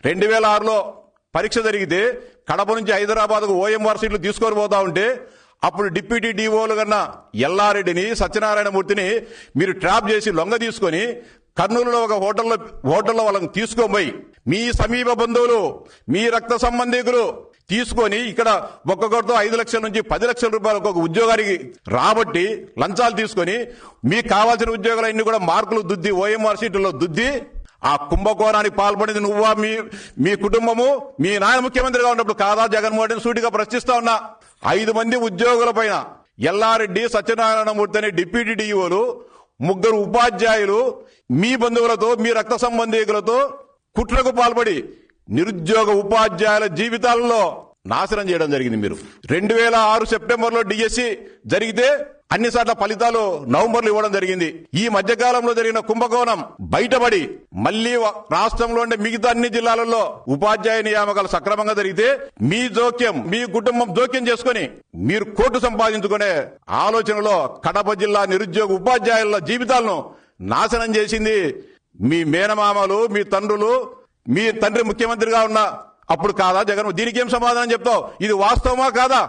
2006లో పరీక్ష జరిగితే కడప నుంచి హైదరాబాద్కు ఓఎంఆర్ సీట్లు తీసుకొని పోతా ఉంటే అప్పుడు డిప్యూటీ డిఓలు కన్నా ఎల్లారెడ్డిని సత్యనారాయణమూర్తిని మీరు ట్రాప్ చేసి లొంగ తీసుకొని కర్నూలులో ఒక హోటల్లో వాళ్ళని తీసుకొని మీ సమీప బంధువులు మీ రక్త సంబంధికులు తీసుకొని ఇక్కడ ఒక్కొక్కరితో 5 లక్షల నుంచి 10 లక్షల రూపాయలు ఒక్కొక్క ఉద్యోగానికి రాబట్టి లంచాలు తీసుకొని మీకు కావాల్సిన ఉద్యోగాలన్నీ కూడా మార్కులు దుద్ది ఓఎంఆర్ సీట్లలో దుద్ది ఆ కుంభకోణానికి పాల్పడింది నువ్వా మీ కుటుంబము మీ నాయన ముఖ్యమంత్రిగా ఉన్నప్పుడు కాదా జగన్మోహన్ రెడ్డి సూటిగా ప్రశ్నిస్తా ఉన్నా. 5 మంది ఉద్యోగుల పైన ఎల్లారెడ్డి సత్యనారాయణమూర్తి అనే డిప్యూటీ డిఓలు 3 ఉపాధ్యాయులు మీ బంధువులతో మీ రక్త సంబంధికులతో కుట్రకు పాల్పడి నిరుద్యోగ ఉపాధ్యాయుల జీవితాలలో నాశనం చేయడం జరిగింది. మీరు 2006 సెప్టెంబర్లో డిఎస్సి జరిగితే అన్నిసార్ల ఫలితాలు నవంబర్లో ఇవ్వడం జరిగింది. ఈ మధ్యకాలంలో జరిగిన కుంభకోణం బయటపడి మళ్లీ రాష్ట్రంలో ఉండే మిగతా అన్ని జిల్లాలలో ఉపాధ్యాయ నియామకాలు సక్రమంగా జరిగితే మీ జోక్యం మీ కుటుంబం జోక్యం చేసుకుని మీరు కోర్టు సంపాదించుకునే ఆలోచనలో కడప జిల్లా నిరుద్యోగ ఉపాధ్యాయుల జీవితాలను నాశనం చేసింది మీ మేనమామలు మీ తండ్రులు. మీ తండ్రి ముఖ్యమంత్రిగా ఉన్న అప్పుడు కాదా జగన్? దీనికి ఏం సమాధానం చెప్తావు? ఇది వాస్తవమా కాదా?